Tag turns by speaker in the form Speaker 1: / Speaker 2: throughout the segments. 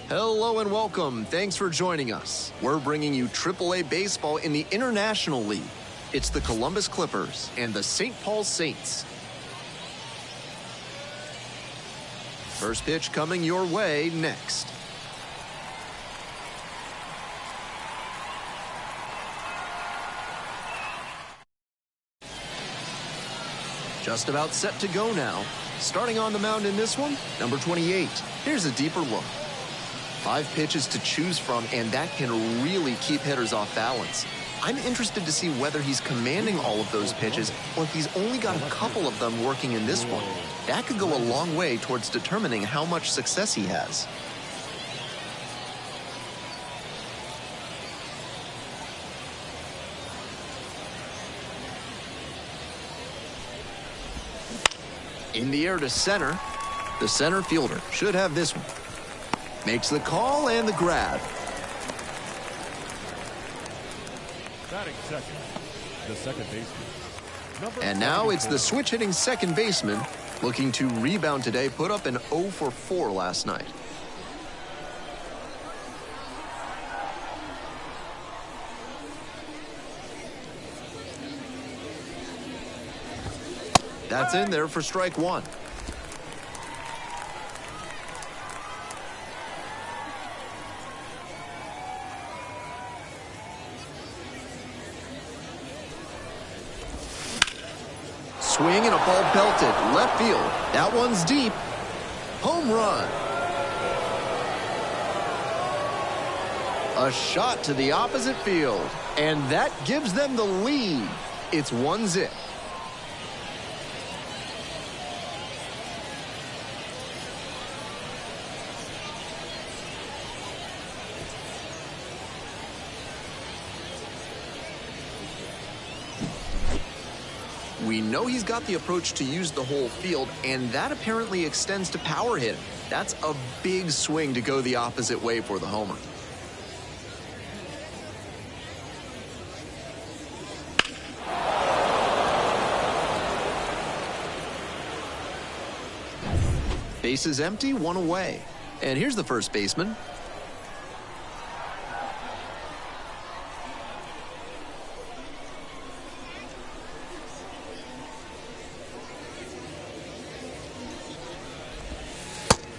Speaker 1: Hello and welcome. Thanks for joining us. We're bringing you AAA baseball in the International League. It's the Columbus Clippers and the St. Paul Saints. First pitch coming your way next. Just about set to go now. Starting on the mound in this one, number 28. Here's a deeper look. 5 pitches to choose from, and that can really keep hitters off balance. I'm interested to see whether he's commanding all of those pitches or if he's only got a couple of them working in this one. That could go a long way towards determining how much success he has. In the air to center. The center fielder should have this one. Makes the call and the grab.
Speaker 2: Batting second, the second baseman.
Speaker 1: And now it's the switch-hitting second baseman looking to rebound today. Put up an 0 for 4 last night. That's in there for strike 1. Swing and a ball belted left field. That one's deep. Home run. A shot to the opposite field, and that gives them the lead. It's 1-0. We know he's got the approach to use the whole field, and that apparently extends to power hitting. That's a big swing to go the opposite way for the homer. Base is empty, 1 away. And here's the first baseman.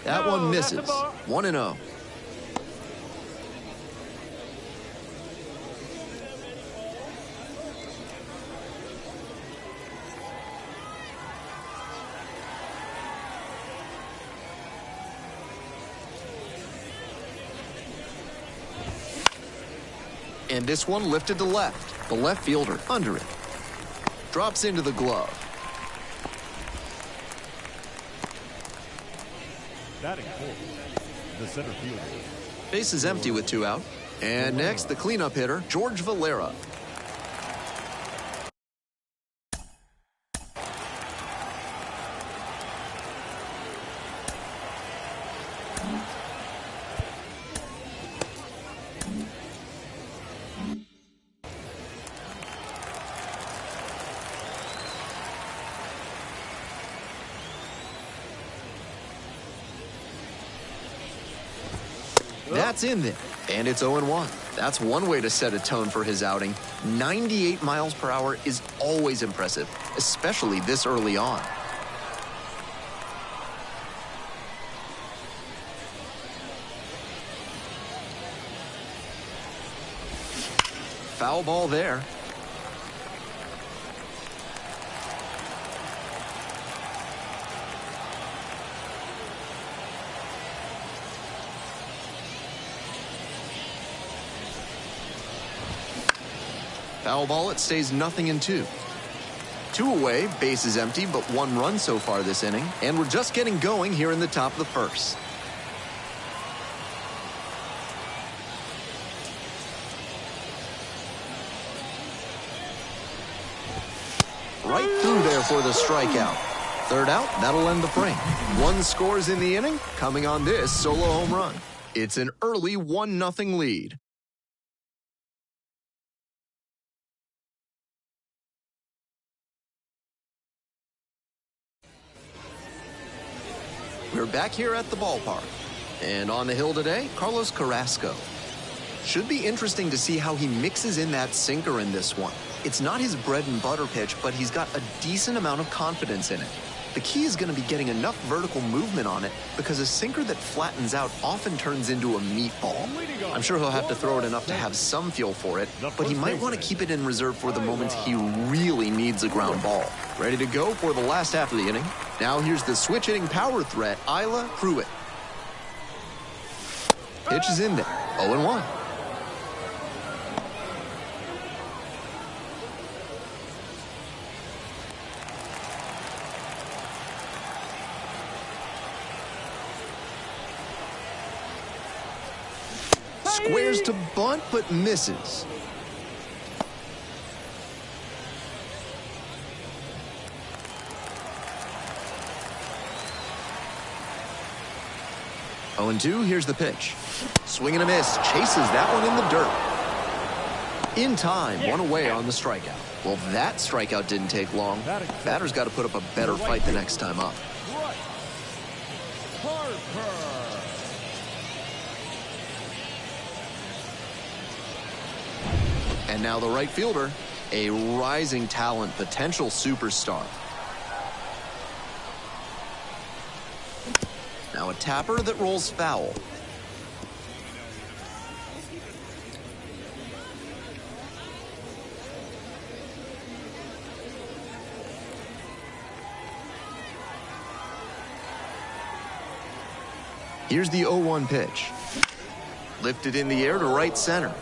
Speaker 1: That one misses. 1-0. And this one lifted to left. The left fielder under it. Drops into the glove.
Speaker 2: Batting fourth, the center fielder.
Speaker 1: Base is empty with 2 out. And next, the cleanup hitter, George Valera. That's in there, and it's 0-1. That's one way to set a tone for his outing. 98 miles per hour is always impressive, especially this early on. Foul ball there. Foul ball, it stays 0-2. 2 away, base is empty, but 1 run so far this inning. And we're just getting going here in the top of the first. Right through there for the strikeout. Third out, that'll end the frame. 1 scores in the inning, coming on this solo home run. It's an early 1-0 lead. We're back here at the ballpark. And on the hill today, Carlos Carrasco. Should be interesting to see how he mixes in that sinker in this one. It's not his bread and butter pitch, but he's got a decent amount of confidence in it. The key is going to be getting enough vertical movement on it because a sinker that flattens out often turns into a meatball. I'm sure he'll have to throw it enough to have some feel for it, but he might want to keep it in reserve for the moments he really needs a ground ball. Ready to go for the last half of the inning. Now here's the switch hitting power threat, Isla Pruitt. Pitch is in there, 0-1. Squares to bunt, but misses. Oh, and 2, here's the pitch. Swing and a miss, chases that one in the dirt. In time, one away on the strikeout. Well, that strikeout didn't take long. Batter's got to put up a better fight the next time up. And now the right fielder, a rising talent, potential superstar. Now a tapper that rolls foul. Here's the 0-1 pitch. Lifted in the air to right center.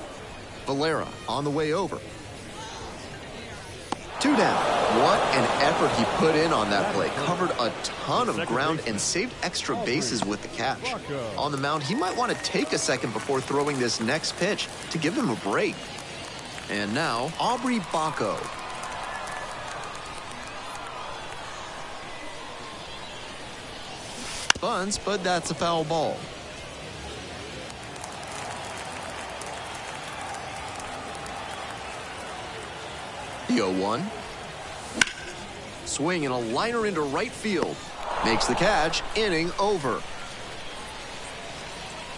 Speaker 1: Valera on the way over. 2 down. What an effort he put in on that play. Covered a ton of ground and saved extra bases with the catch. On the mound, he might want to take a second before throwing this next pitch to give him a break. And now, Aubrey Bacco. Bunts, but that's a foul ball. The 0-1. Swing and a liner into right field. Makes the catch, inning over.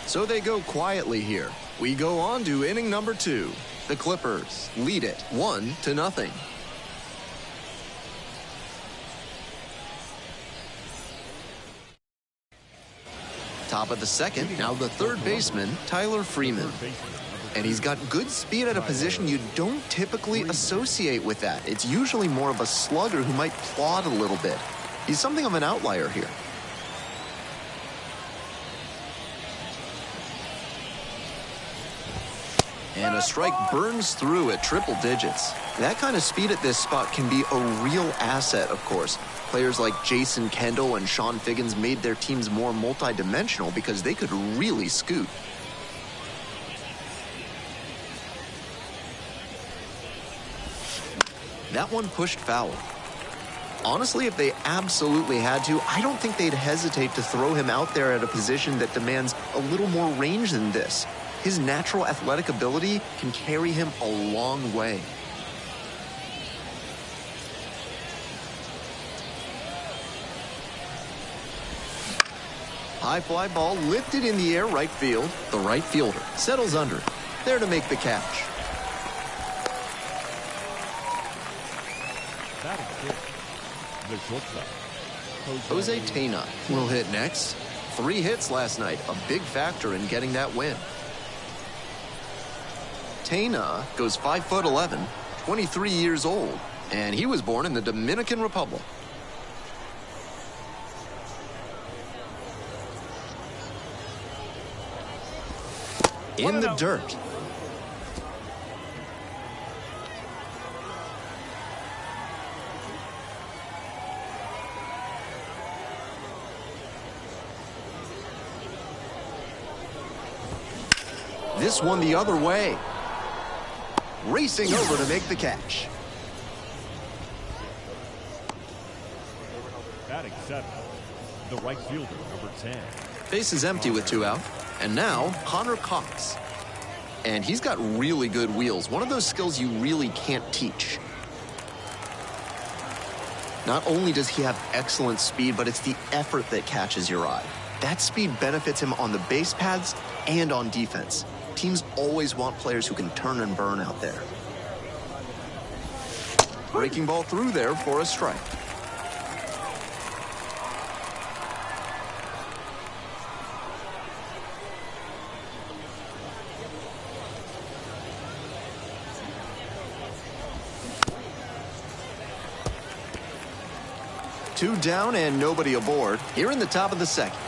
Speaker 1: So they go quietly here. We go on to inning number 2. The Clippers lead it 1-0. Top of the second, now the third baseman, Tyler Freeman. And he's got good speed at a position you don't typically associate with that. It's usually more of a slugger who might plod a little bit. He's something of an outlier here. And a strike burns through at triple digits. That kind of speed at this spot can be a real asset, of course. Players like Jason Kendall and Sean Figgins made their teams more multi-dimensional because they could really scoot. That one pushed foul. Honestly, if they absolutely had to, I don't think they'd hesitate to throw him out there at a position that demands a little more range than this. His natural athletic ability can carry him a long way. High fly ball lifted in the air right field. The right fielder settles under it, there to make the catch.
Speaker 2: The shortstop,
Speaker 1: Jose Tena will hit next. 3 hits last night, a big factor in getting that win. Tena goes 5'11", 23 years old, and he was born in the Dominican Republic. In the dirt. This one the other way. Racing over to make the catch.
Speaker 2: batting 7, the right fielder, number 10.
Speaker 1: Base is empty with 2 out. And now, Connor Cox. And he's got really good wheels. One of those skills you really can't teach. Not only does he have excellent speed, but it's the effort that catches your eye. That speed benefits him on the base paths and on defense. Teams always want players who can turn and burn out there. Breaking ball through there for a strike. Two down and nobody aboard here in the top of the second.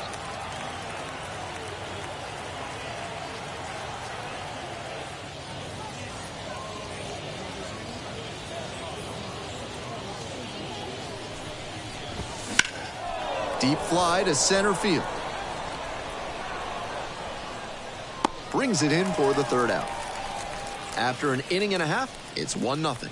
Speaker 1: Deep fly to center field. Brings it in for the third out. After an inning and a half, it's 1-0.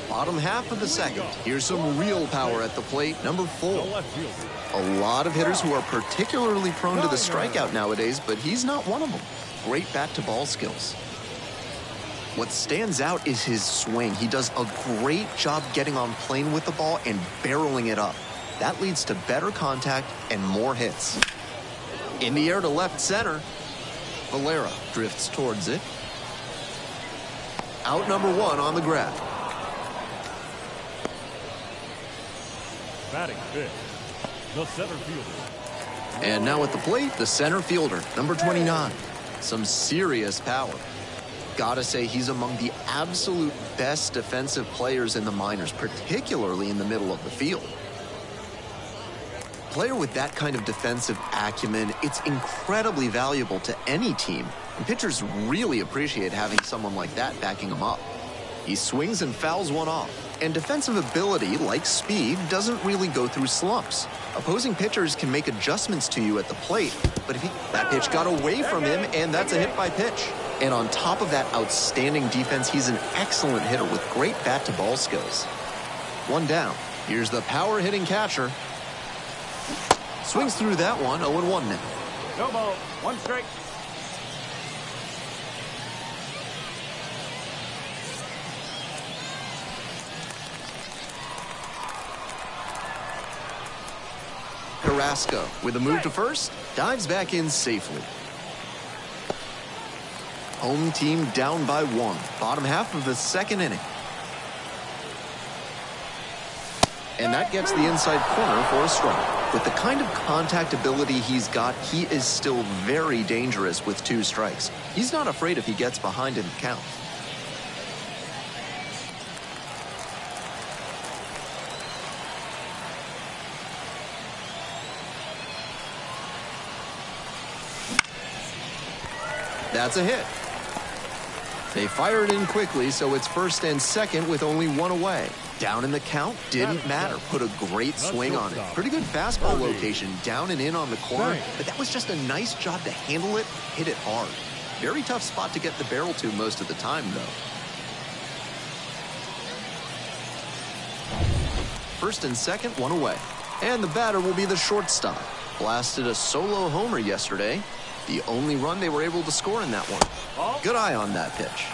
Speaker 1: Bottom half of the second. Here's some real power at the plate. Number 4. A lot of hitters who are particularly prone to the strikeout nowadays, but he's not one of them. Great bat-to-ball skills. What stands out is his swing. He does a great job getting on plane with the ball and barreling it up. That leads to better contact and more hits. In the air to left center. Valera drifts towards it. Out number 1 on the grab.
Speaker 2: Batting fifth, the center fielder.
Speaker 1: And now at the plate, the center fielder, number 29. Some serious power. Gotta say, he's among the absolute best defensive players in the minors, particularly in the middle of the field. Player with that kind of defensive acumen, it's incredibly valuable to any team. And pitchers really appreciate having someone like that backing them up. He swings and fouls one off. And defensive ability, like speed, doesn't really go through slumps. Opposing pitchers can make adjustments to you at the plate, but that pitch got away from him, and that's a hit by pitch. And on top of that outstanding defense, he's an excellent hitter with great bat-to-ball skills. 1 down. Here's the power-hitting catcher. Swings through that one, 0-1 now.
Speaker 2: No ball, 1 strike.
Speaker 1: Carrasco, with a move to first, dives back in safely. Home team down by 1. Bottom half of the second inning. And that gets the inside corner for a strike. With the kind of contact ability he's got, he is still very dangerous with 2 strikes. He's not afraid if he gets behind in the count. That's a hit. They fire it in quickly, so it's first and second with only 1 away. Down in the count, didn't matter. Put a great swing on it. Pretty good fastball location, down and in on the corner, but that was just a nice job to handle it, hit it hard. Very tough spot to get the barrel to most of the time, though. First and second, 1 away. And the batter will be the shortstop. Blasted a solo homer yesterday. The only run they were able to score in that one. Good eye on that pitch.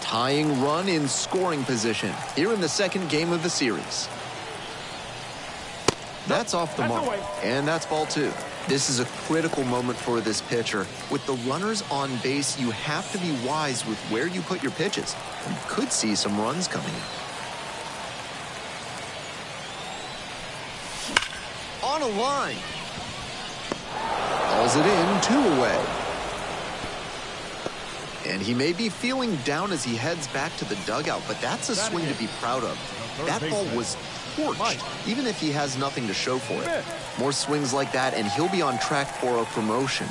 Speaker 1: Tying run in scoring position here in the second game of the series. That's off the mark, and that's ball 2. This is a critical moment for this pitcher. With the runners on base, you have to be wise with where you put your pitches. You could see some runs coming in. On a line. Hauls it in, 2 away. And he may be feeling down as he heads back to the dugout, but that's a swing to be proud of. That ball was torched, even if he has nothing to show for it. More swings like that, and he'll be on track for a promotion.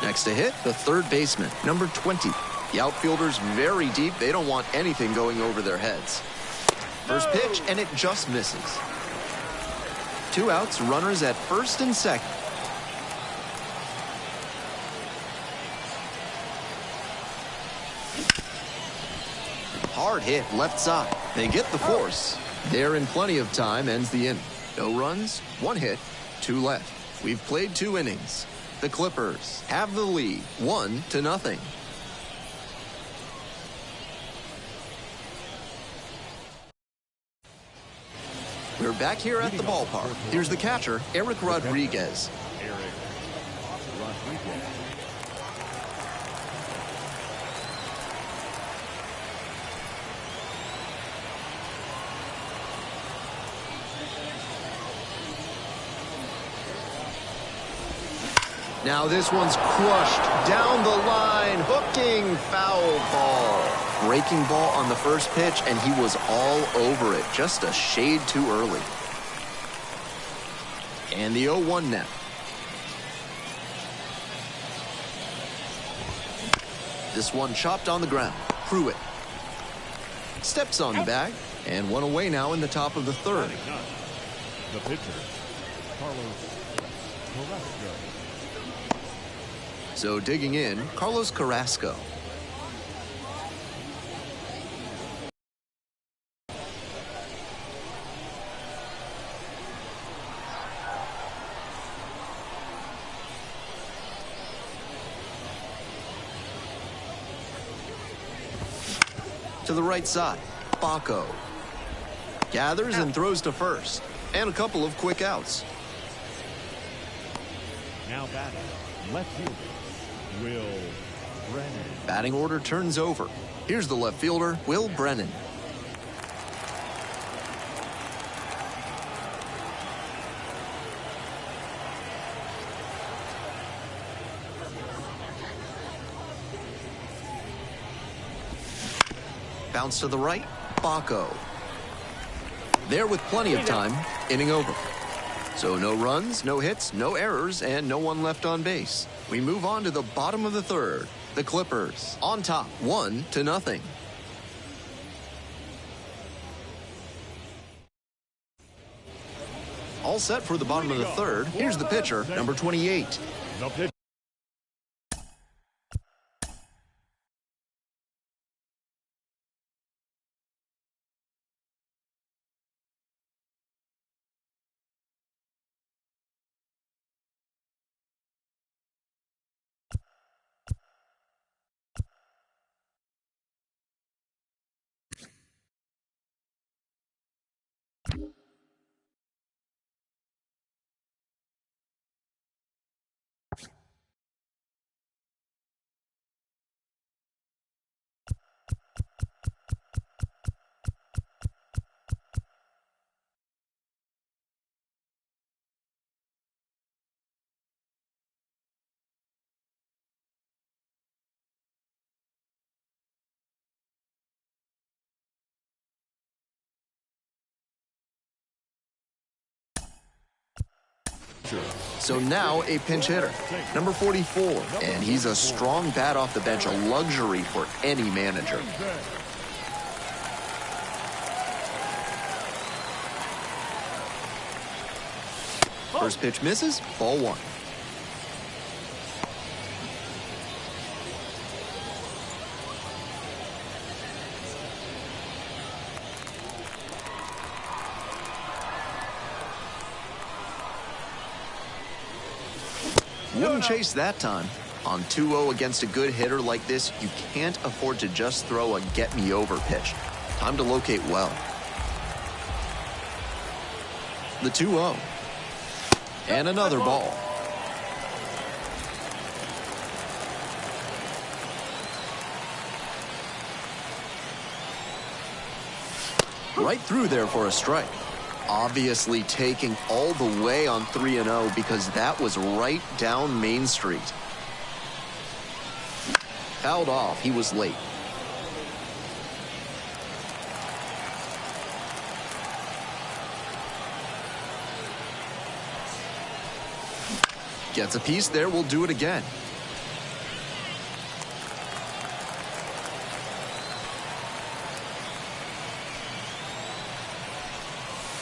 Speaker 1: Next to hit, the third baseman, number 20. The outfielders very deep. They don't want anything going over their heads. First pitch, and it just misses. 2 outs, runners at first and second. Hard hit left side. They get the force. There in plenty of time ends the inning. No runs, 1 hit, 2 left. We've played 2 innings. The Clippers have the lead, 1-0. We're back here at the ballpark. Here's the catcher, Eric Rodriguez. Now this one's crushed down the line, hooking foul ball. Breaking ball on the first pitch, and he was all over it, just a shade too early. And the 0-1 now. This one chopped on the ground. Pruitt steps on the bag, and 1 away now in the top of the 3rd.
Speaker 2: The pitcher, Carlos Carrasco.
Speaker 1: So digging in, Carlos Carrasco. To the right side, Baco gathers and throws to first, and a couple of quick outs.
Speaker 2: Now batting, left fielder, Will Brennan.
Speaker 1: Batting order turns over. Here's the left fielder, Will Brennan. Bounce to the right, Baco. There with plenty of time, inning over. So no runs, no hits, no errors, and no one left on base. We move on to the bottom of the 3rd. The Clippers on top, 1-0. All set for the bottom of the 3rd. Here's the pitcher, number 28.
Speaker 2: The pitcher.
Speaker 1: So now a pinch hitter, number 44, and he's a strong bat off the bench, a luxury for any manager. First pitch misses, ball 1. Wouldn't chase that time. On 2-0 against a good hitter like this, you can't afford to just throw a get-me-over pitch. Time to locate well. The 2-0. And another ball. Right through there for a strike. Obviously taking all the way on 3-0 because that was right down Main Street. Fouled off. He was late. Gets a piece there. We'll do it again.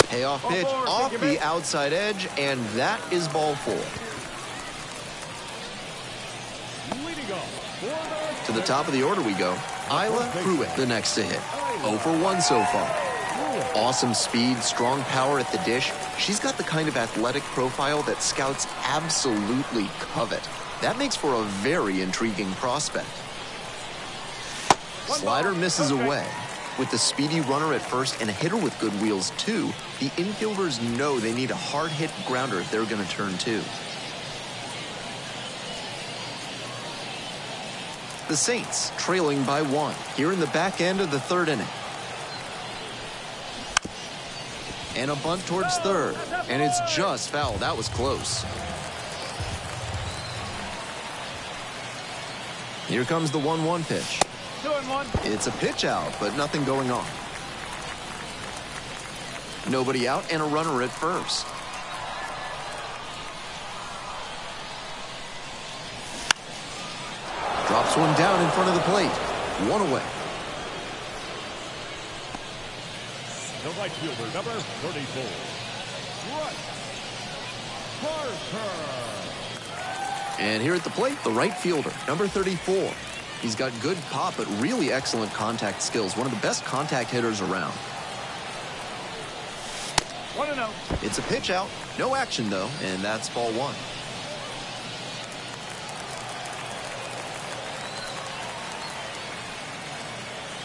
Speaker 1: Payoff pitch off the outside edge, and that is ball 4. To the top of the order we go. Isla Pruitt, the next to hit. 0 for 1 so far. Awesome speed, strong power at the dish. She's got the kind of athletic profile that scouts absolutely covet. That makes for a very intriguing prospect. Slider misses away. With the speedy runner at first and a hitter with good wheels too, the infielders know they need a hard-hit grounder if they're going to turn two. The Saints trailing by 1 here in the back end of the third inning. And a bunt towards third, and it's just foul. That was close. Here comes the 1-1 pitch.
Speaker 3: 2-1.
Speaker 1: It's a pitch out, but nothing going on. Nobody out and a runner at first. Drops one down in front of the plate. One away.
Speaker 2: The right fielder, number 34. Parker.
Speaker 1: And here at the plate, the right fielder, number 34. He's got good pop, but really excellent contact skills. One of the best contact hitters around.
Speaker 3: 1-0.
Speaker 1: It's a pitch out. No action, though, and that's ball 1.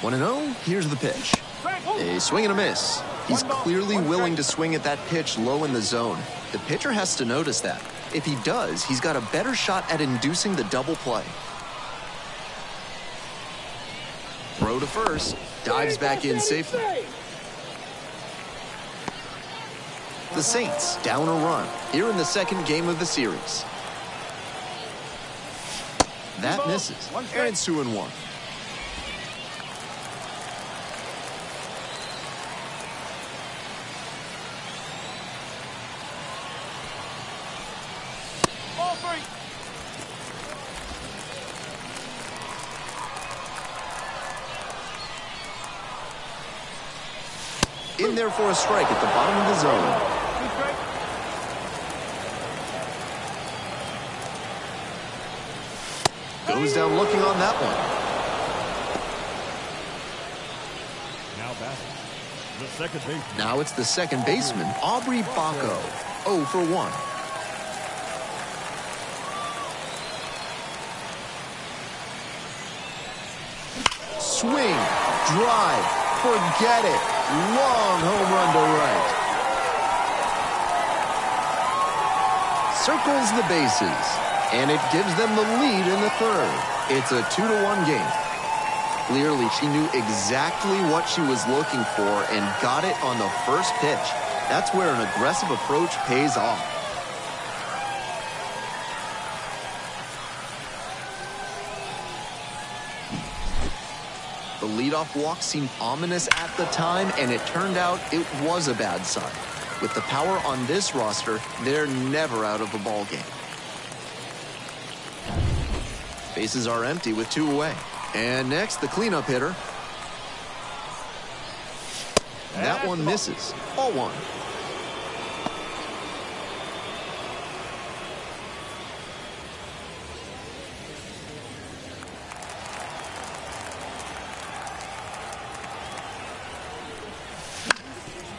Speaker 1: One and 0. Here's the pitch. A swing and a miss. He's clearly willing to swing at that pitch low in the zone. The pitcher has to notice that. If he does, he's got a better shot at inducing the double play. Throw to first. Dives back in safely. The Saints down a run here in the second game of the series. That misses. And it's 2-1. In there for a strike at the bottom of the zone. Goes down looking on that one.
Speaker 2: Now batting, the second baseman.
Speaker 1: Now it's the second baseman, Aubrey Bacco. 0 for 1. Swing, drive, forget it. Long home run to right. Circles the bases, and it gives them the lead in the third. It's a 2-1 game. Clearly, she knew exactly what she was looking for and got it on the first pitch. That's where an aggressive approach pays off. The leadoff walk seemed ominous at the time, and it turned out it was a bad sign. With the power on this roster, they're never out of a ball game. Bases are empty with 2 away. And next, the cleanup hitter. That one misses. Ball 1.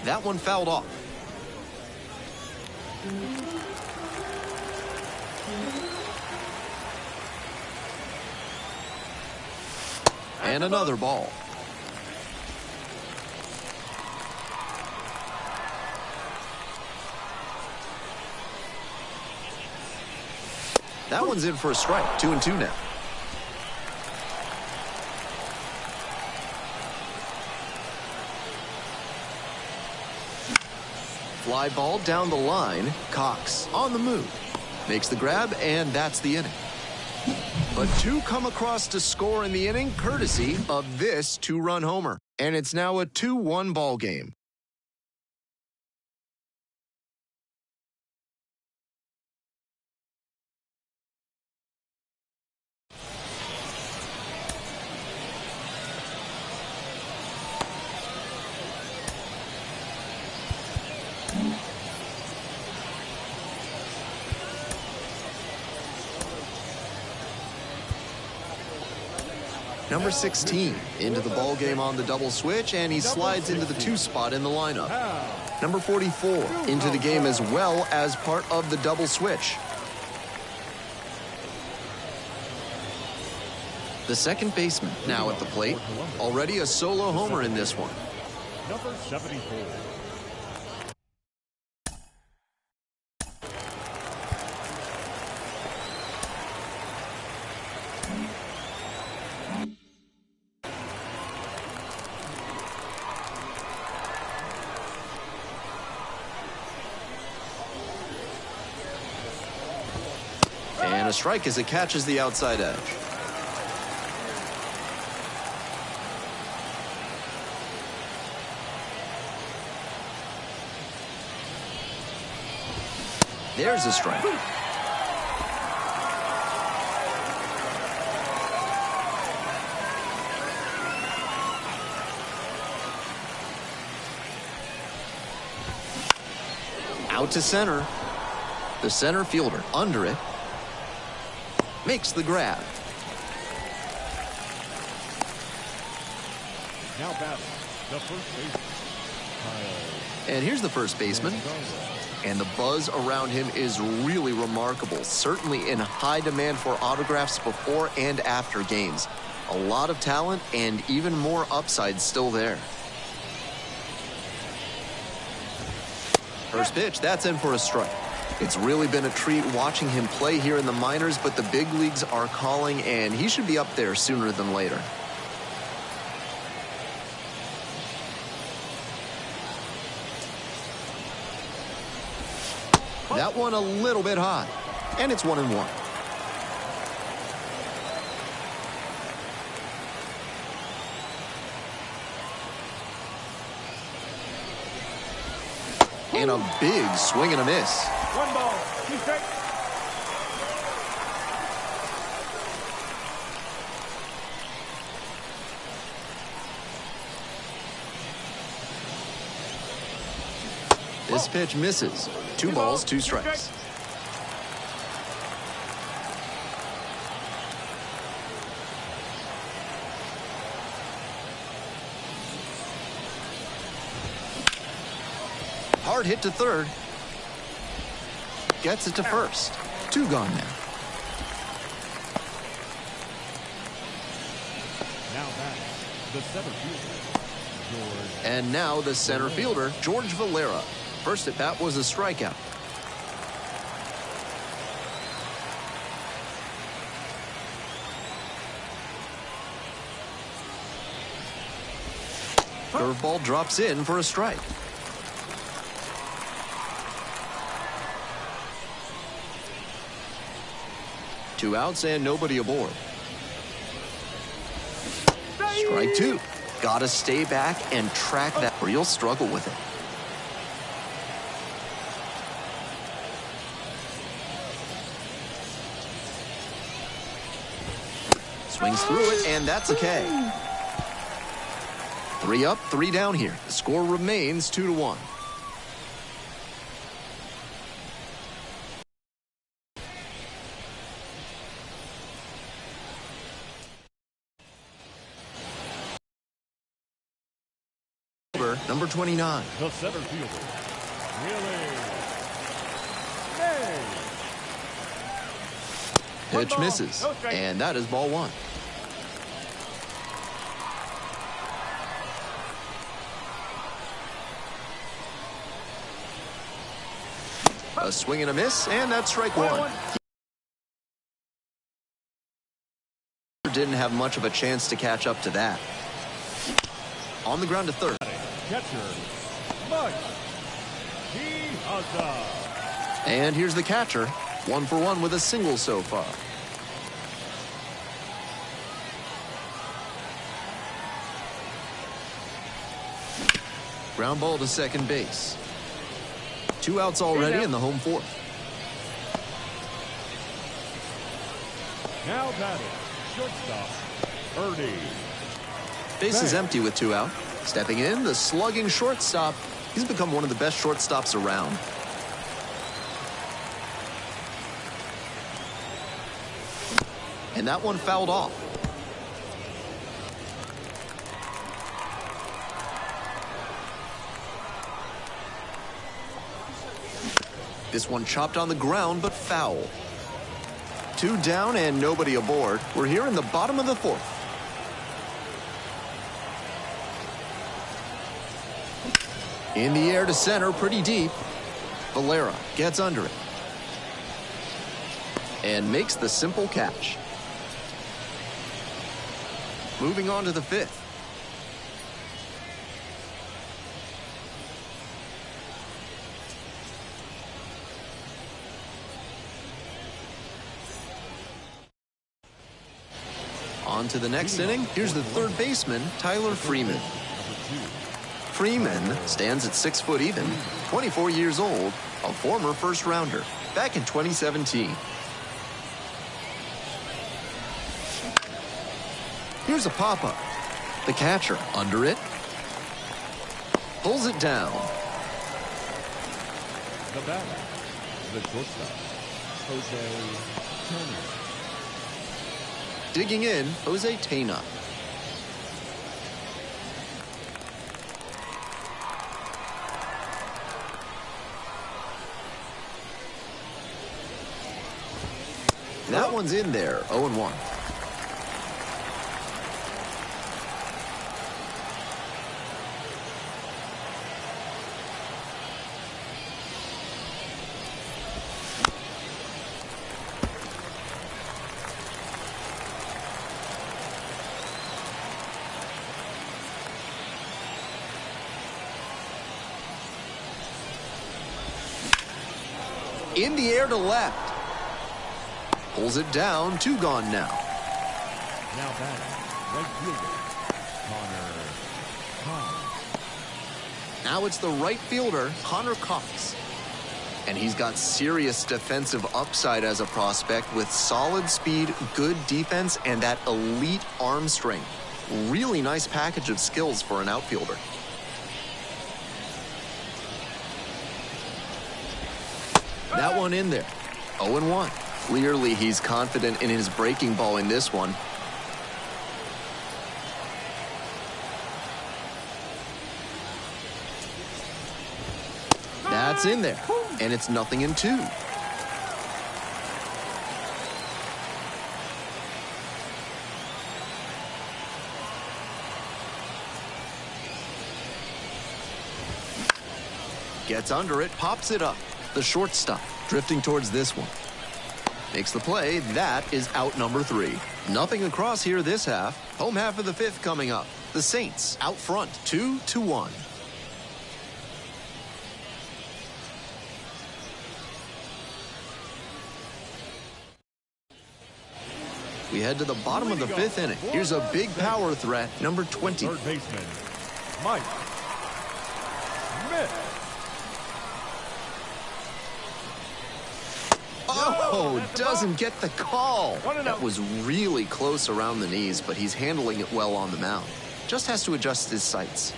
Speaker 1: That one fouled off. And another ball. That one's in for a strike. 2-2 now. Fly ball down the line. Cox on the move. Makes the grab, and that's the inning. But 2 come across to score in the inning, courtesy of this 2-run homer. And it's now a 2-1 ball game. Number 16 into the ball game on the double switch, and he slides into the 2 spot in the lineup. Number 44 into the game as well as part of the double switch. The second baseman now at the plate. Already a solo homer in this one.
Speaker 2: Number 74.
Speaker 1: And a strike as it catches the outside edge. There's a strike. Out to center. The center fielder under it. Makes the grab.
Speaker 2: Now batting, the first baseman, Kyle.
Speaker 1: And here's the first baseman. And the buzz around him is really remarkable. Certainly in high demand for autographs before and after games. A lot of talent and even more upside still there. First pitch, that's in for a strike. It's really been a treat watching him play here in the minors, but the big leagues are calling, and he should be up there sooner than later. That one a little bit high, and it's 1-1. And a big swing and a miss.
Speaker 3: 1 ball, 2 strikes.
Speaker 1: This pitch misses. 2 balls, 2 strikes. Hard hit to third. Gets it to first. 2 gone now.
Speaker 2: Now batting, the center fielder, George.
Speaker 1: And now the center fielder, George Valera. First at bat was a strikeout. Curveball drops in for a strike. Two outs and nobody aboard. Strike 2. Gotta stay back and track that, or you'll struggle with it. Swings through it, and that's a K. 3 up, 3 down here. The score remains 2-1. Number 29.
Speaker 2: The center fielder, Willie May.
Speaker 1: Pitch misses, and that is ball 1. A swing and a miss, and that's strike 1. Didn't have much of a chance to catch up to that. On the ground to third.
Speaker 2: Catcher, Mike Piazza.
Speaker 1: And here's the catcher. 1 for 1 with a single so far. Ground ball to second base. 2 outs already in the home 4th.
Speaker 2: Now batting, shortstop, Ernie.
Speaker 1: Base is empty with 2 out. Stepping in, the slugging shortstop. He's become one of the best shortstops around. And that one fouled off. This one chopped on the ground, but foul. 2 down and nobody aboard. We're here in the bottom of the 4th. In the air to center, pretty deep. Valera gets under it and makes the simple catch. Moving on to the 5th. On to the next inning. Here's the 3rd baseman, Tyler Freeman. Freeman stands at 6 foot even, 24 years old, a former first rounder, back in 2017. Here's a pop-up. The catcher under it. Pulls it down.
Speaker 2: The batter, the shortstop, Jose Tony.
Speaker 1: Digging in, Jose Tena. That one's in there, 0-1. In the air to left. Pulls it down, 2 gone now.
Speaker 2: Now batting, right fielder, Connor.
Speaker 1: Now it's the right fielder, Connor Cox. And he's got serious defensive upside as a prospect with solid speed, good defense, and that elite arm strength. Really nice package of skills for an outfielder. That one in there, 0-1. Clearly, he's confident in his breaking ball in this one. That's in there, and it's 0-2. Gets under it, pops it up. The shortstop drifting towards this one. Makes the play. That is out number 3. Nothing across here this half. Home half of the 5th coming up. The Saints out front, 2-1. We head to the bottom of the 5th inning. Here's a big power threat, number 20.
Speaker 2: 3rd baseman, Mike Smith.
Speaker 1: Oh, doesn't get the call. That was really close around the knees, but he's handling it well on the mound. Just has to adjust his sights.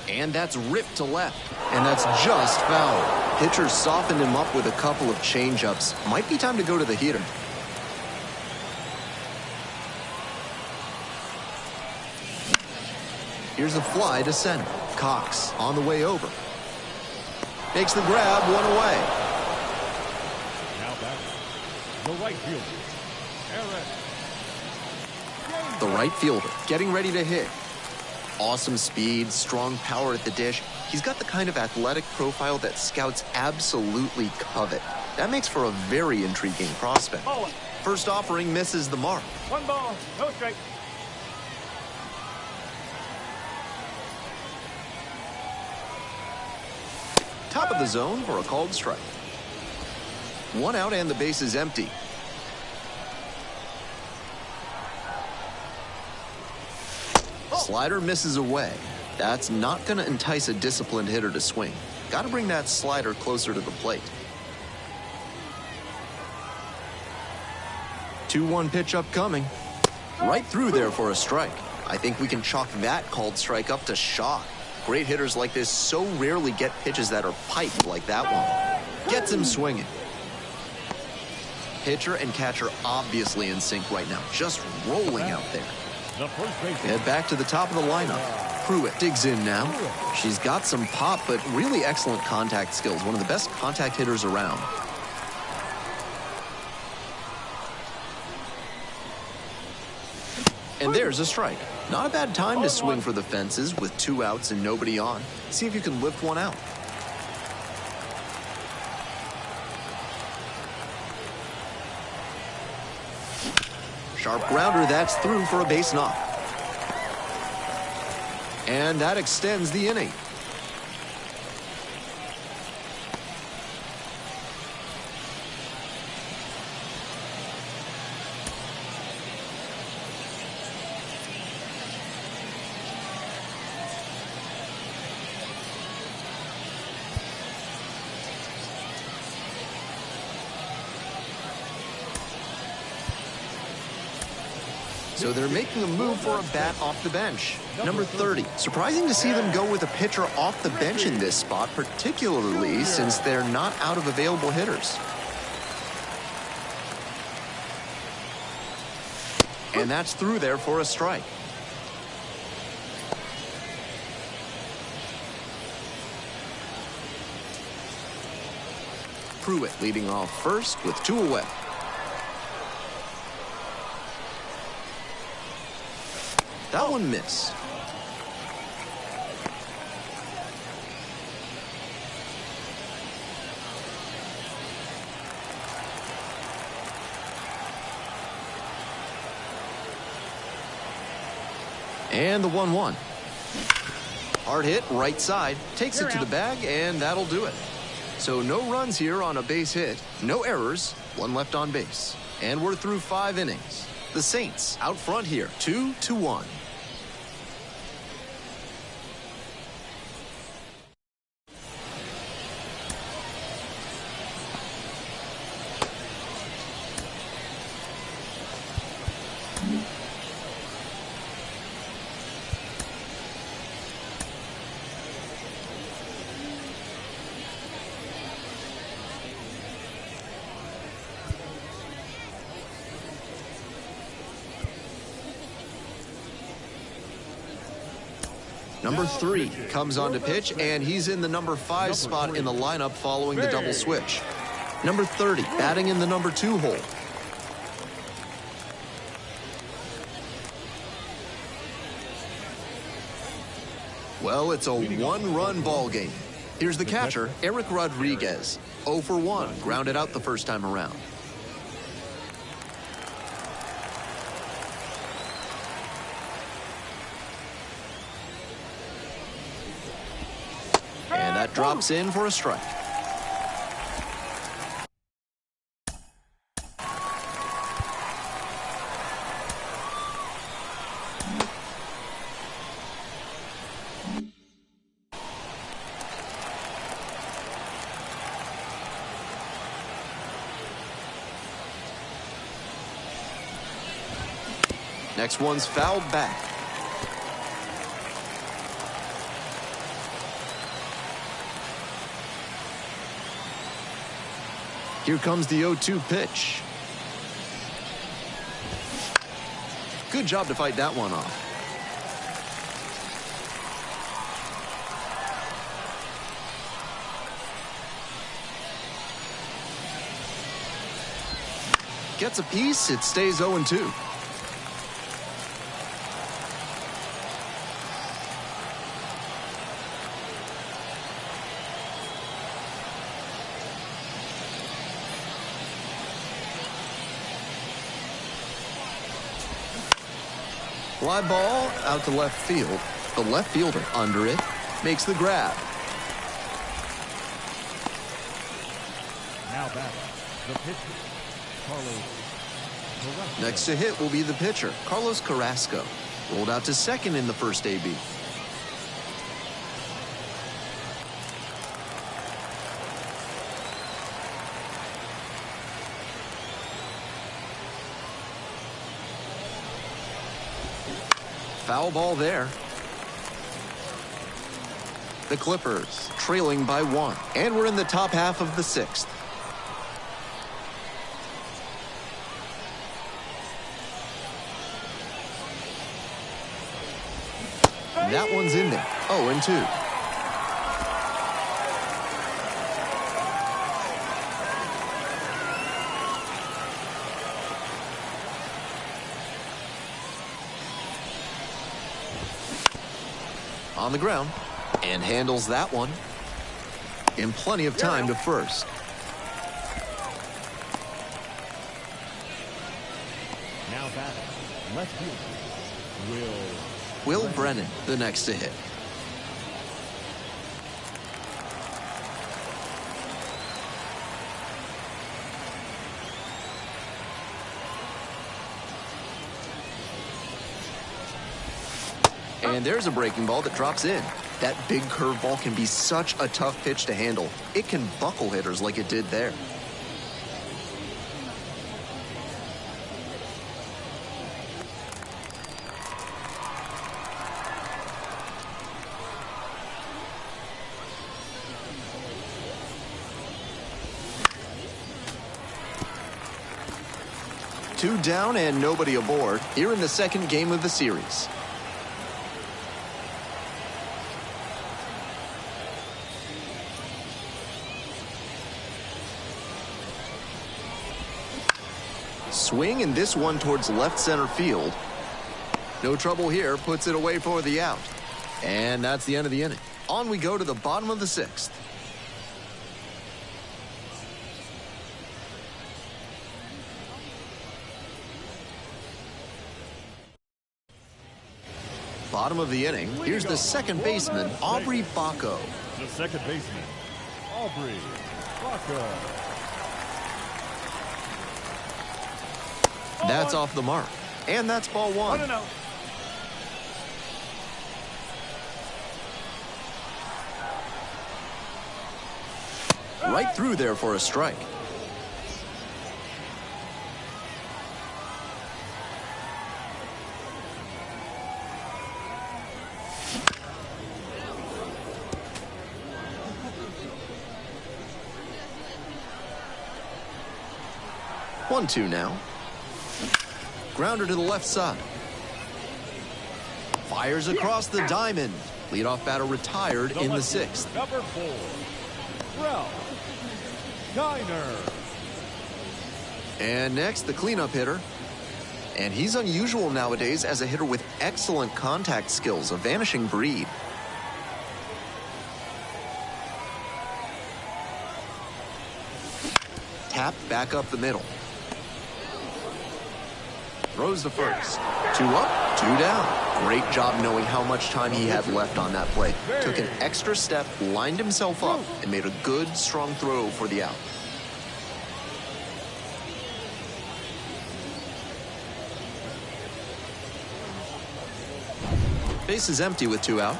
Speaker 1: And that's ripped to left. And that's just foul. Pitcher softened him up with a couple of changeups. Might be time to go to the heater. Here's a fly to center. Cox on the way over. Makes the grab, 1 away.
Speaker 2: Now back, the right fielder, Aaron.
Speaker 1: The right fielder getting ready to hit. Awesome speed, strong power at the dish. He's got the kind of athletic profile that scouts absolutely covet. That makes for a very intriguing prospect. First offering misses the mark.
Speaker 3: 1 ball, no strike.
Speaker 1: Top of the zone for a called strike. 1 out and the base is empty. Slider misses away. That's not going to entice a disciplined hitter to swing. Got to bring that slider closer to the plate. 2-1 pitch upcoming. Right through there for a strike. I think we can chalk that called strike up to shock. Great hitters like this so rarely get pitches that are piped like that one. Gets him swinging. Pitcher and catcher obviously in sync right now, just rolling out there.
Speaker 2: The first baseman.
Speaker 1: Head back to the top of the lineup. Pruitt digs in now. She's got some pop, but really excellent contact skills. One of the best contact hitters around. And there's a strike. Not a bad time to swing for the fences with 2 outs and nobody on. See if you can lift one out. Sharp grounder, that's through for a base knock. And that extends the inning. So they're making a move for a bat off the bench. Number 30. Surprising to see them go with a pitcher off the bench in this spot, particularly since they're not out of available hitters. And that's through there for a strike. Pruitt leading off first with 2 away. That one missed. And the 1-1. Hard hit, right side. Takes it to the bag, and that'll do it. So no runs here on a base hit. No errors. 1 left on base. And we're through 5 innings. The Saints out front here, 2-1. Number 3 comes on to pitch, and he's in the number 5 spot in the lineup following the double switch. Number 30 batting in the number 2 hole. Well, it's a 1-run ball game. Here's the catcher, Eric Rodriguez. 0 for 1, grounded out the first time around. And that drops in for a strike. Next one's fouled back. Here comes the 0-2 pitch. Good job to fight that one off. Gets a piece, it stays 0-2. Fly ball out to left field. The left fielder under it makes the grab.
Speaker 2: Now batting, the pitcher, Carlos Carrasco.
Speaker 1: Next to hit will be the pitcher, Carlos Carrasco. Rolled out to second in the first AB. Foul ball there. The Clippers trailing by 1. And we're in the top half of the 6th. That one's in there. 0-2. On the ground, and handles that one. In plenty of time to first.
Speaker 2: Now batting, left fielder,
Speaker 1: Will Brennan, the next to hit. And there's a breaking ball that drops in. That big curveball can be such a tough pitch to handle. It can buckle hitters like it did there. Two down and nobody aboard here in the second game of the series. Swing, and this one towards left center field. No trouble here, puts it away for the out. And that's the end of the inning. On we go to the bottom of the sixth. Bottom of the inning, here's the second baseman, Aubrey Bacco.
Speaker 2: the second baseman, Aubrey Bacco.
Speaker 1: That's off the mark. And that's ball one.
Speaker 3: 1-0.
Speaker 1: Right through there for a strike. 1-2 now. Grounder to the left side. Fires across the diamond. Leadoff batter retired in the sixth.
Speaker 2: Number 4, Ralph Kiner.
Speaker 1: And next, the cleanup hitter. And he's unusual nowadays as a hitter with excellent contact skills, a vanishing breed. Tapped back up the middle. Throws the first. 2 up, 2 down. Great job knowing how much time he had left on that play. Took an extra step, lined himself up, and made a good, strong throw for the out. Base is empty with 2 out.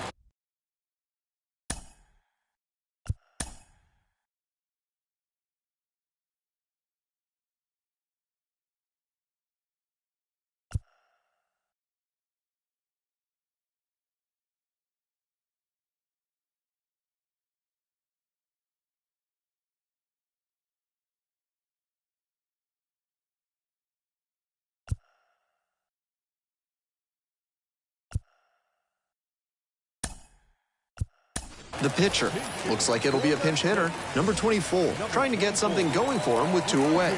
Speaker 1: The pitcher. Looks like it'll be a pinch hitter. Number 24, trying to get something going for him with 2 away.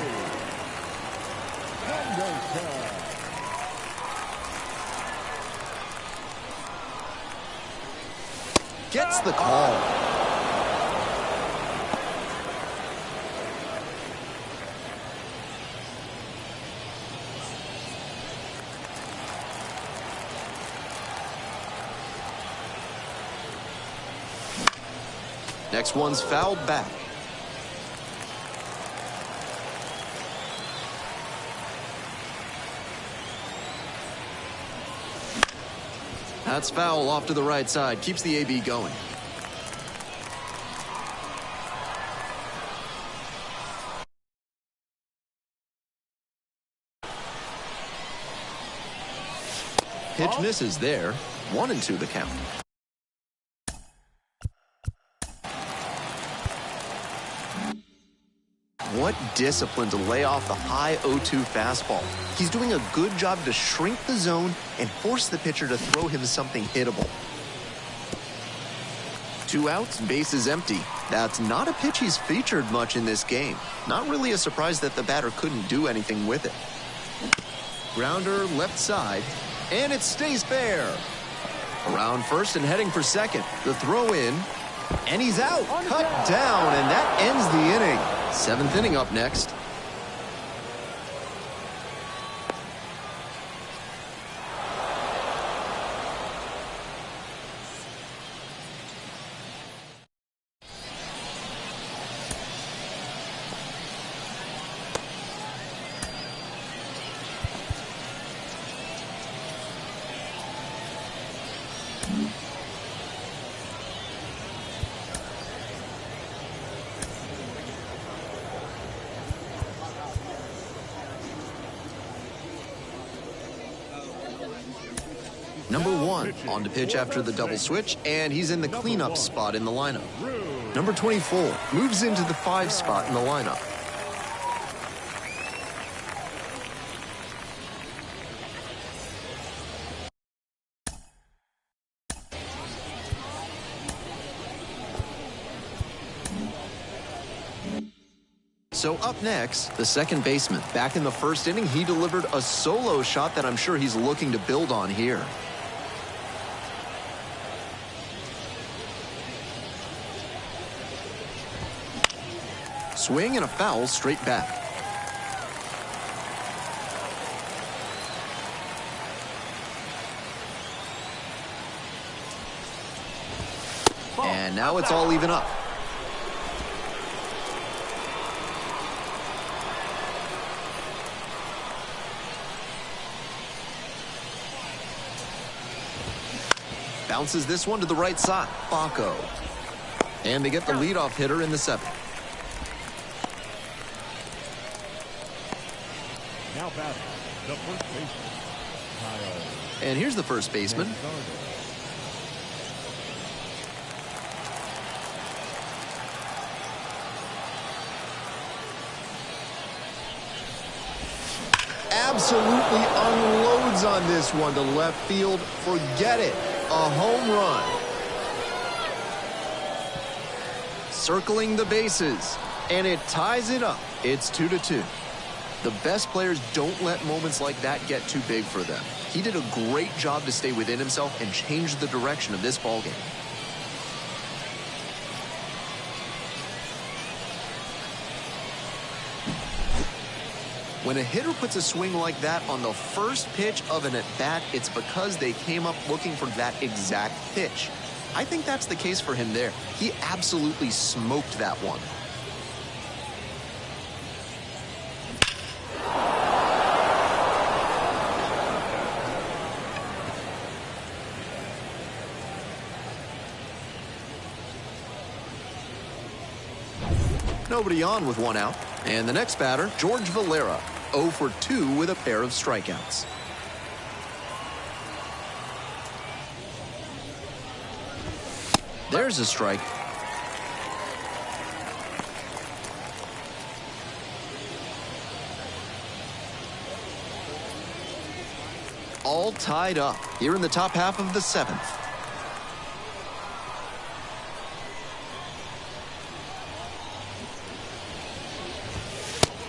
Speaker 1: Gets the call. Next one's fouled back. That's foul off to the right side. Keeps the AB going. Pitch misses there. 1-2 the count. What discipline to lay off the high 0-2 fastball. He's doing a good job to shrink the zone and force the pitcher to throw him something hittable. 2 outs, bases empty. That's not a pitch he's featured much in this game. Not really a surprise that the batter couldn't do anything with it. Grounder left side, and it stays fair. Around first and heading for second. The throw in, and he's out. Cut down, and that ends the inning. 7th inning up next. Number 1 on to pitch after the double switch, and he's in the cleanup spot in the lineup. Number 24 moves into the 5 spot in the lineup. So up next, the second baseman. Back in the first inning, he delivered a solo shot that I'm sure he's looking to build on here. Swing and a foul straight back. And now it's all even up. Bounces this one to the right side. Baco. And they get the leadoff hitter in the 7th.
Speaker 2: Now batting, the first baseman, Kyle.
Speaker 1: And here's the first baseman. Absolutely unloads on this one to left field. Forget it. A home run. Circling the bases. And it ties it up. It's 2-2. The best players don't let moments like that get too big for them. He did a great job to stay within himself and change the direction of this ballgame. When a hitter puts a swing like that on the first pitch of an at-bat, it's because they came up looking for that exact pitch. I think that's the case for him there. He absolutely smoked that one. Nobody on with 1 out. And the next batter, George Valera, 0 for 2 with a pair of strikeouts. There's a strike. All tied up here in the top half of the 7th.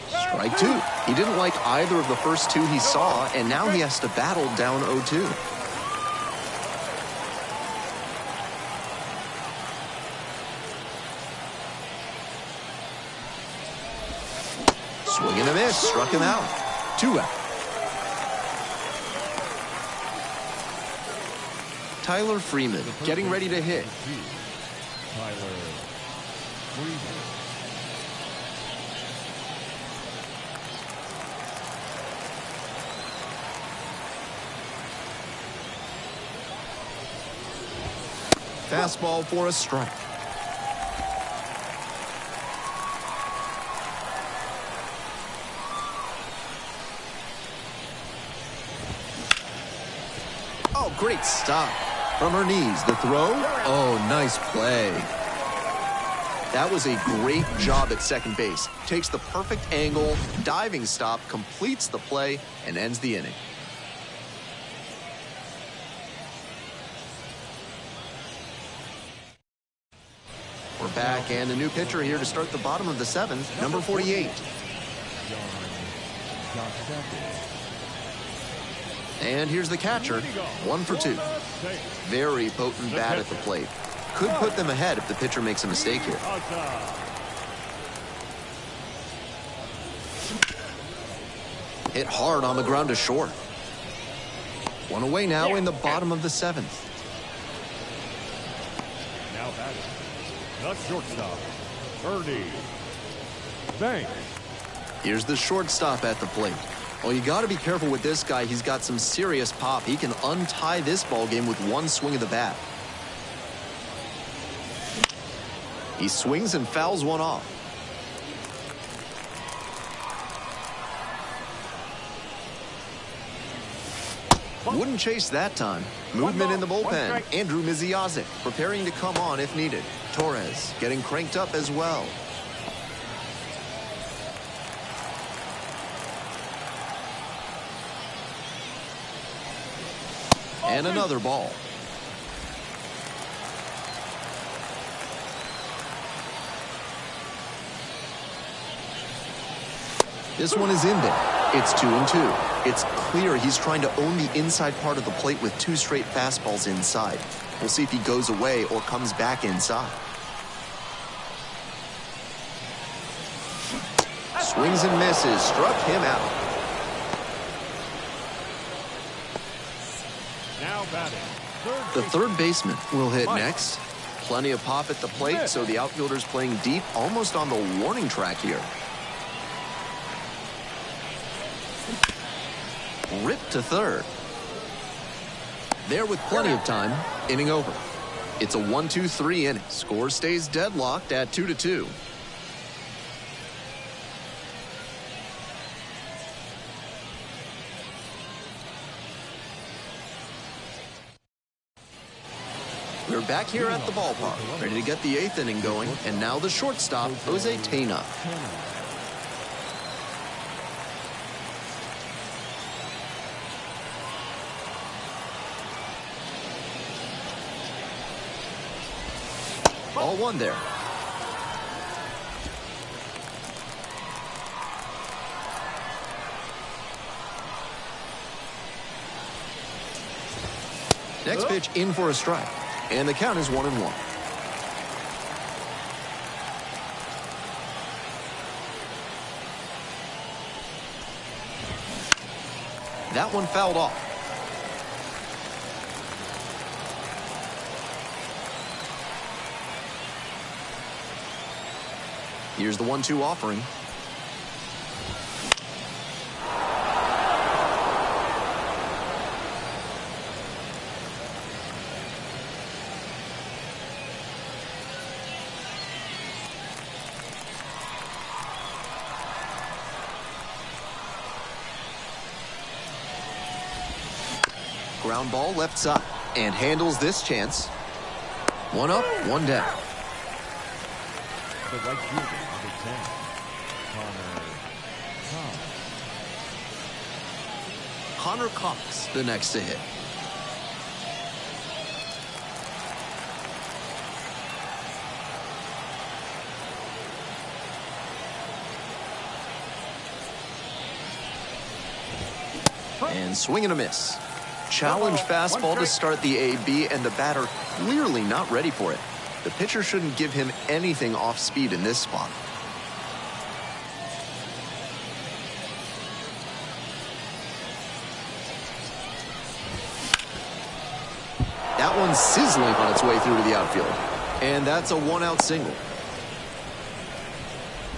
Speaker 1: Strike 2. He didn't like either of the first 2 he saw, and now he has to battle down 0-2. Swing and a miss. Struck him out. 2 out. Tyler Freeman getting ready to hit.
Speaker 2: Tyler Freeman.
Speaker 1: Fastball for a strike. Oh, great stop. From her knees, the throw. Oh, nice play. That was a great job at second base. Takes the perfect angle, diving stop, completes the play, and ends the inning. back, and a new pitcher here to start the bottom of the seventh, number 48. And here's the catcher, 1 for 2. Very potent bat at the plate. Could put them ahead if the pitcher makes a mistake here. Hit hard on the ground to short. One away now in the bottom of the seventh.
Speaker 2: Now batting, the shortstop, Ernie Banks.
Speaker 1: Here's the shortstop at the plate. Well, you got to be careful with this guy. He's got some serious pop. He can untie this ball game with one swing of the bat. He swings and fouls one off. Wouldn't chase that time. Movement in the bullpen. Andrew Miziazik preparing to come on if needed. Torres getting cranked up as well. And another ball. This one is in there. It's 2-2. It's clear he's trying to own the inside part of the plate with 2 straight fastballs inside. We'll see if he goes away or comes back inside. Swings and misses. Struck him out.
Speaker 2: Now batting,
Speaker 1: The third baseman will hit next. Plenty of pop at the plate, so the outfielder's playing deep, almost on the warning track here. Ripped to third. There with plenty of time. Inning over. It's a 1-2-3 inning. Score stays deadlocked at 2-2. We're back here at the ballpark, ready to get the 8th inning going, and now the shortstop, Jose Tena. Ball 1 there. Next pitch in for a strike. And the count is 1-1. That one fouled off. Here's the 1-2 offering. Ground ball left side and handles this chance. 1 up, 1 down.
Speaker 2: the right fielder, number 10,
Speaker 1: Connor Cox, the next to hit. And swing and a miss. Challenge fastball to start the AB, and the batter clearly not ready for it. The pitcher shouldn't give him anything off speed in this spot. That one's sizzling on its way through to the outfield. And that's a 1-out single.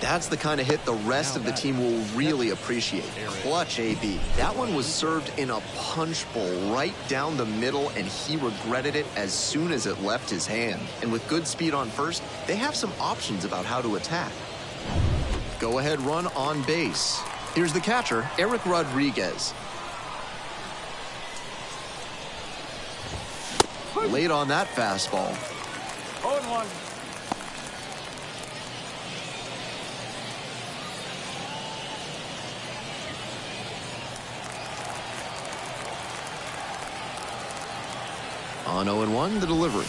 Speaker 1: That's the kind of hit the rest of the team will really appreciate. Clutch AB. That one was served in a punch bowl right down the middle, and he regretted it as soon as it left his hand. And with good speed on first, they have some options about how to attack. Go-ahead run on base. Here's the catcher, Eric Rodriguez. Late on that fastball.
Speaker 3: 0-1.
Speaker 1: On 0-1, the delivery.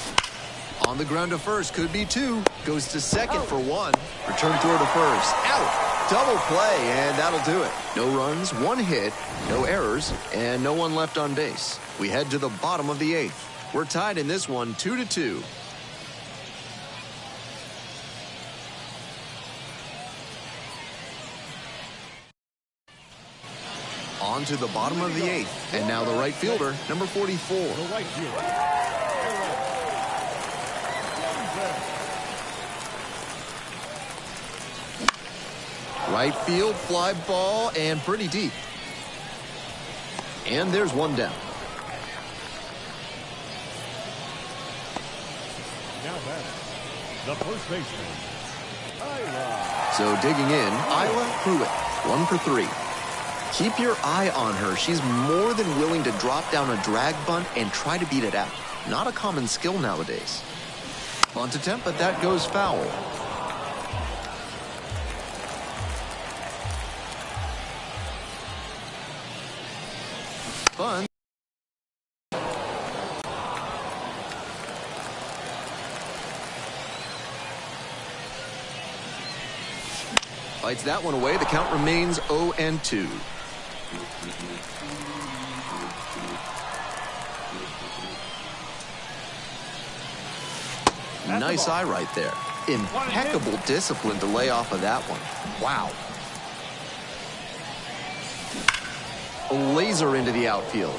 Speaker 1: On the ground to first, could be two. Goes to second for one. Return throw to first. Out. Double play, and that'll do it. No runs, one hit, no errors, and no one left on base. We head to the bottom of the eighth. We're tied in this one 2-2. On to the bottom of the eighth, and now the right fielder, number 44.
Speaker 2: The right fielder.
Speaker 1: Right field, fly ball, and pretty deep. And there's one down.
Speaker 2: Now batting, the first baseman, Isla.
Speaker 1: So digging in, Isla Pruitt, 1 for 3. Keep your eye on her. She's more than willing to drop down a drag bunt and try to beat it out. Not a common skill nowadays. Bunt attempt, but that goes foul. Bunt. Fights that one away. The count remains 0-2. Nice eye right there. Impeccable discipline to lay off of that one. Wow. A laser into the outfield.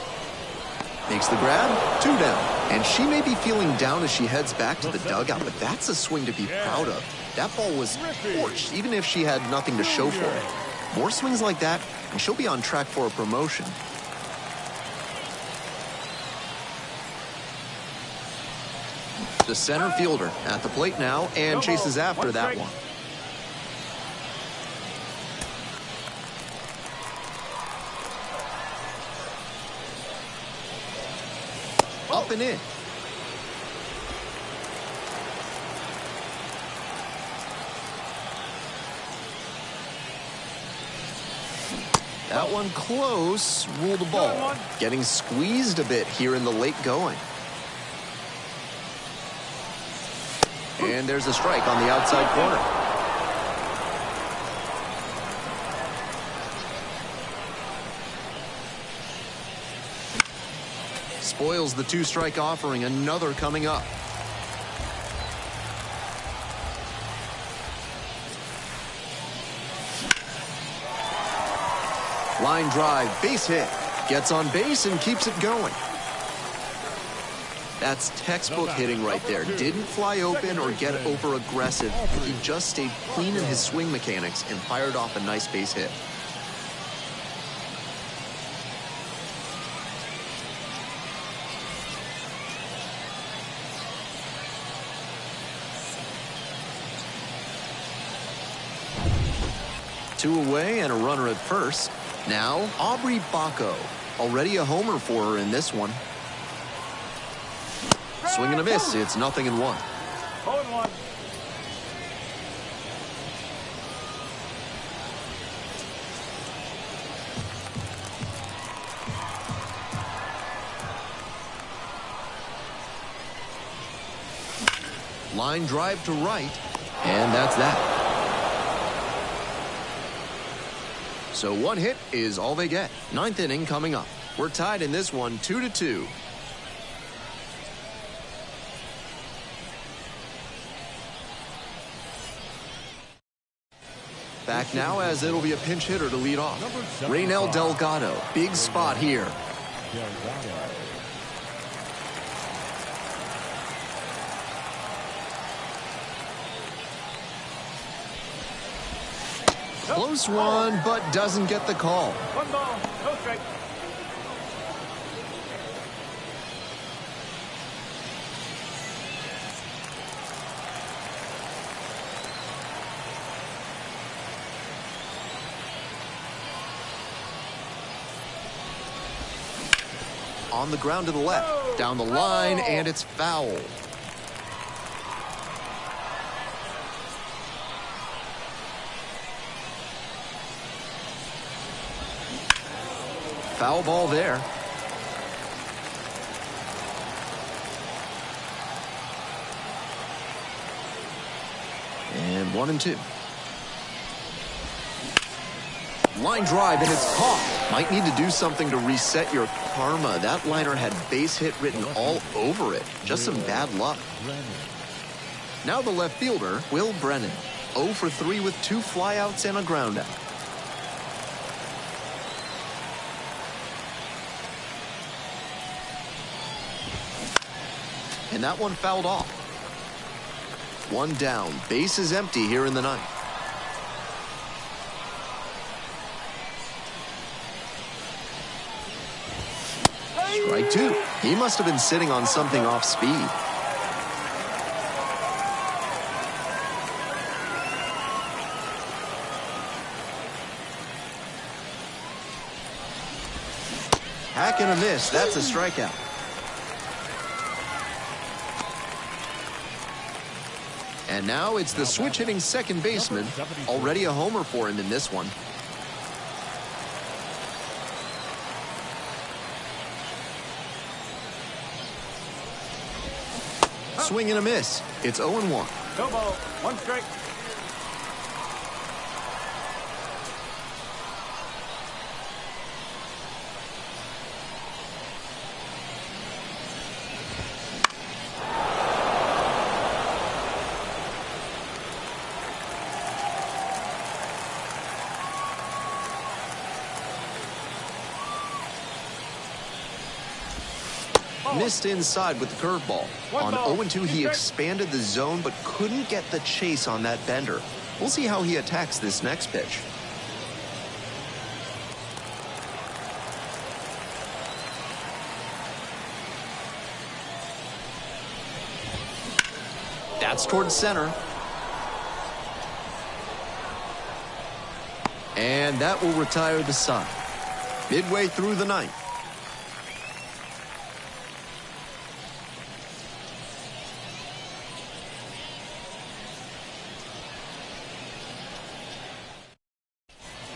Speaker 1: Makes the grab, 2 down. And she may be feeling down as she heads back to the dugout, but that's a swing to be proud of. That ball was torched, even if she had nothing to show for it. More swings like that, and she'll be on track for a promotion. The center fielder at the plate now and chases after that one. Up and in. That one close, ruled the ball. Getting squeezed a bit here in the late going. And there's a strike on the outside corner. Spoils the 2-strike offering, another coming up. Line drive, base hit. Gets on base and keeps it going. That's textbook hitting right there. Didn't fly open or get over aggressive. He just stayed clean in his swing mechanics and fired off a nice base hit. Two away and a runner at first. Now, Aubrey Bacco. Already a homer for her in this one. Swing and a miss. It's 0-1.
Speaker 3: 0-1.
Speaker 1: Line drive to right, and that's that. So one hit is all they get. 9th inning coming up. We're tied in this one 2-2. Back now as it'll be a pinch hitter to lead off. Raynel Delgado. Big spot here. Close one, but doesn't get the call.
Speaker 3: 1 ball, no strike.
Speaker 1: On the ground to the left, down the line, and it's foul. Foul ball there. 1-2. Line drive, and it's caught. Might need to do something to reset your karma. That liner had base hit written all over it. Just some bad luck. Now the left fielder, Will Brennan. 0 for 3 with 2 flyouts and a groundout. And that one fouled off. 1 down. Base is empty here in the ninth. Strike 2. He must have been sitting on something off speed. Hack and a miss. That's a strikeout. And now it's the switch-hitting second baseman. Already a homer for him in this one. Swing and a miss. It's 0-1.
Speaker 3: No ball. 1 strike.
Speaker 1: Missed inside with the curveball. On 0-2, he expanded the zone but couldn't get the chase on that bender. We'll see how he attacks this next pitch. That's towards center. And that will retire the side. Midway through the ninth.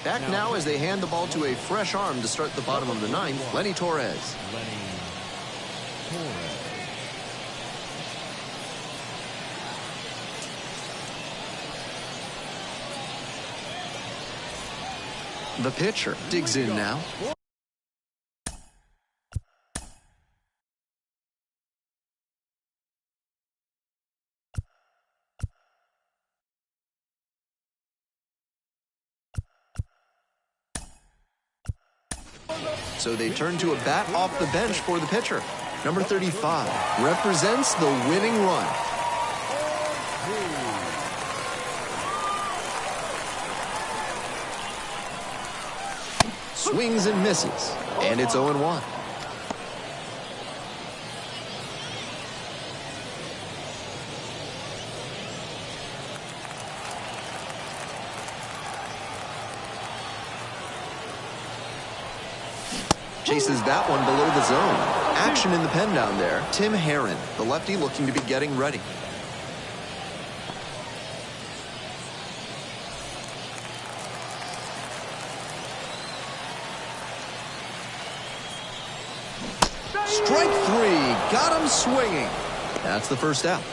Speaker 1: Back now as they hand the ball to a fresh arm to start the bottom of the ninth, Lenny Torres. The pitcher digs in now. So they turn to a bat off the bench for the pitcher. Number 35 represents the winning run. Swings and misses, and it's 0-1. Chases that one below the zone. Action in the pen down there. Tim Herron, the lefty, looking to be getting ready. Strike 3. Got him swinging. That's the first out.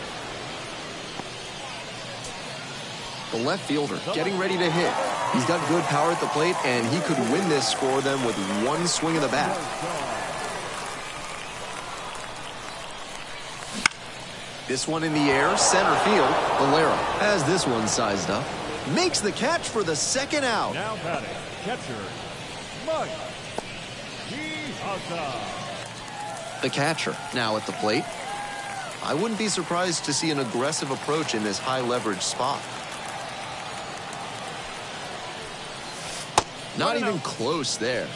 Speaker 1: The left fielder getting ready to hit. He's got good power at the plate, and he could win this for them with one swing of the bat. This one in the air, center field. Valera has this one sized up. Makes the catch for the second out.
Speaker 2: Now batting, catcher, Mike Piazza.
Speaker 1: The catcher now at the plate. I wouldn't be surprised to see an aggressive approach in this high leverage spot. Not even close there.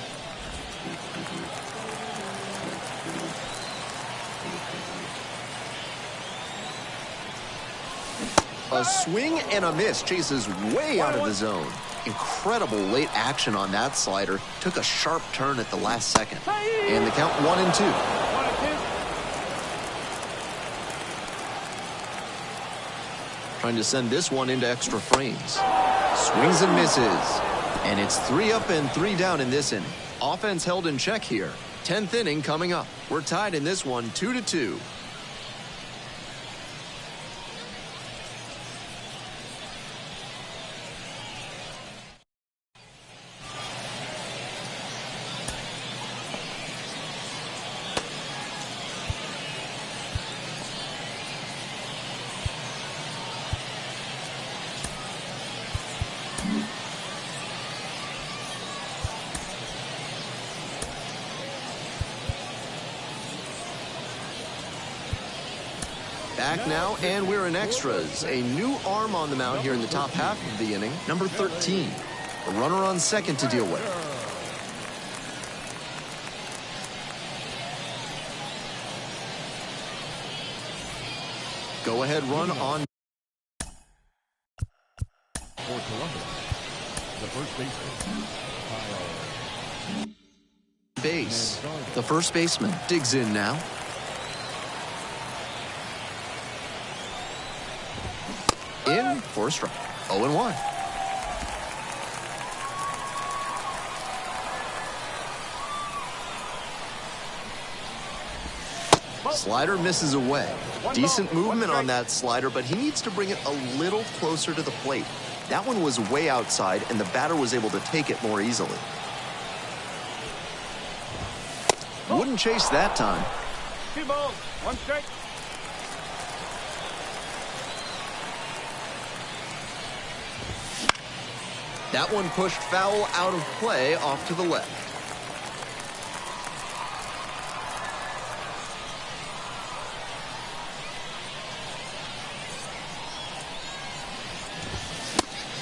Speaker 1: A swing and a miss. Chases way out of the zone. Incredible late action on that slider. Took a sharp turn at the last second. And the count 1-2. Trying to send this one into extra frames. Swings and misses. And it's 3 up and 3 down in this inning. Offense held in check here. 10th inning coming up. We're tied in this one 2-2. Back now, and we're in extras. A new arm on the mound here in the top half of the inning, number 13. A runner on second to deal with. Go-ahead run on
Speaker 2: For Columbus, the first baseman,
Speaker 1: base. The first baseman digs in now. In for a strike. 0-1. Slider misses away. Decent movement on that slider, but he needs to bring it a little closer to the plate. That one was way outside, and the batter was able to take it more easily. Wouldn't chase that time.
Speaker 3: 2 balls, 1 strike.
Speaker 1: That one pushed foul out of play off to the left.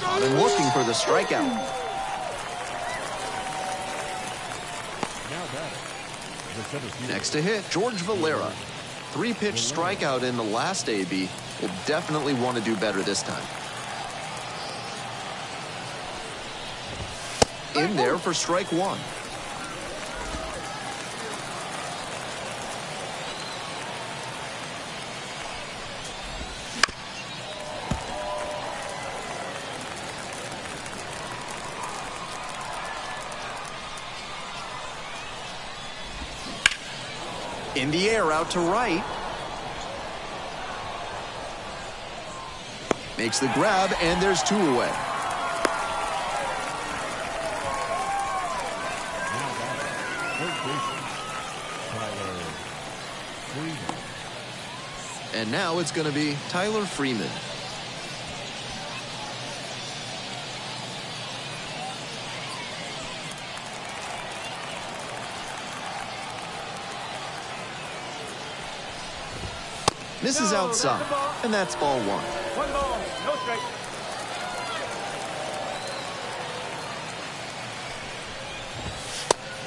Speaker 1: And looking for the strikeout.
Speaker 2: now batting, the center fielder.
Speaker 1: Next to hit, George Valera. 3-pitch strikeout in the last AB. Will definitely want to do better this time. In there for strike 1. In the air, out to right. Makes the grab, and there's 2 away.
Speaker 2: Now batting, third baseman, Tyler Freeman.
Speaker 1: And now it's going to be Tyler Freeman. Misses outside, and that's ball 1.
Speaker 3: 1 ball, no strike.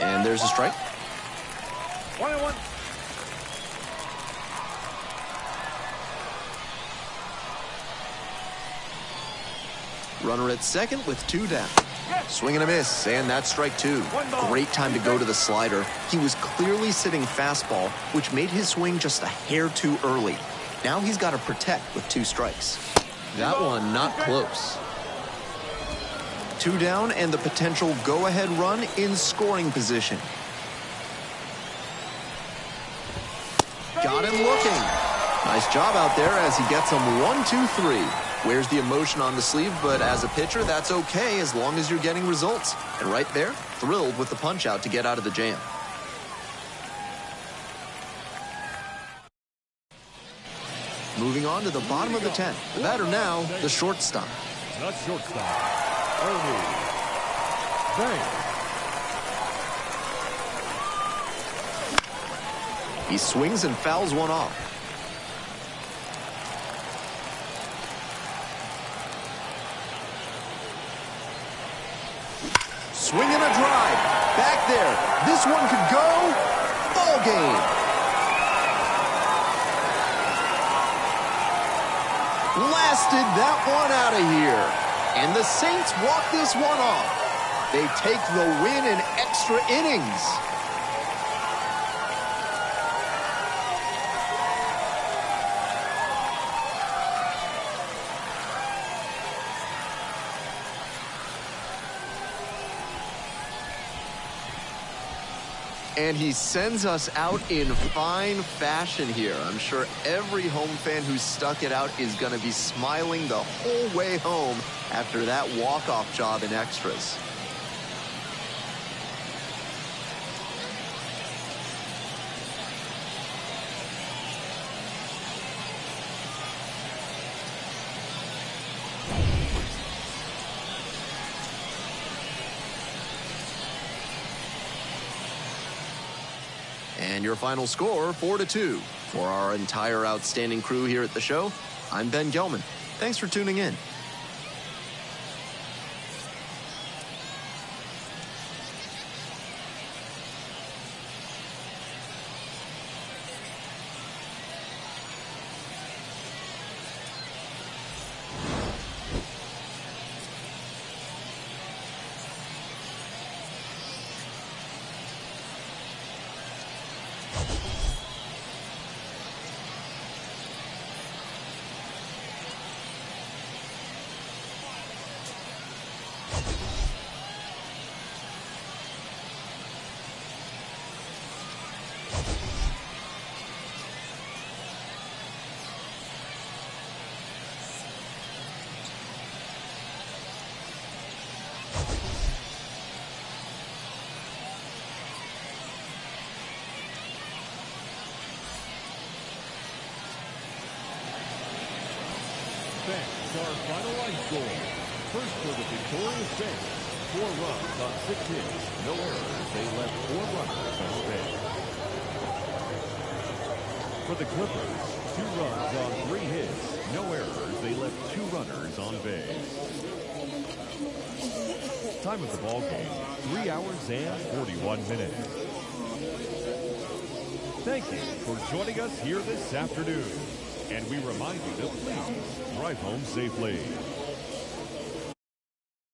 Speaker 1: And there's a strike.
Speaker 3: 1-1.
Speaker 1: Runner at second with 2 down. Swing and a miss, and that's strike 2. Great time to go to the slider. He was clearly sitting fastball, which made his swing just a hair too early. Now he's got to protect with 2 strikes. That one not close. 2 down and the potential go-ahead run in scoring position. Got him looking. Nice job out there as he gets him 1-2-3. Wears the emotion on the sleeve, but as a pitcher, that's okay as long as you're getting results. And right there, thrilled with the punch-out to get out of the jam. Moving on to the bottom of the 10th. The batter now, the shortstop.
Speaker 2: The shortstop, Ernie Banks.
Speaker 1: He swings and fouls one off. Swing and a drive. Back there. This one could go. Ball game. Blasted that one out of here. And the Saints walk this one off. They take the win in extra innings. And he sends us out in fine fashion here. I'm sure every home fan who's stuck it out is going to be smiling the whole way home after that walk-off job in extras. And your final score, 4-2. For our entire outstanding crew here at the show, I'm Ben Gelman. Thanks for tuning in.
Speaker 2: Fans, our final line score. First for the victorious Fans. 4 runs on 6 hits, no errors. They left 4 runners on base. For the Clippers, 2 runs on 3 hits, no errors. They left 2 runners on base. Time of the ball game, 3 hours and 41 minutes. Thank you for joining us here this afternoon. And we remind you to please drive home safely.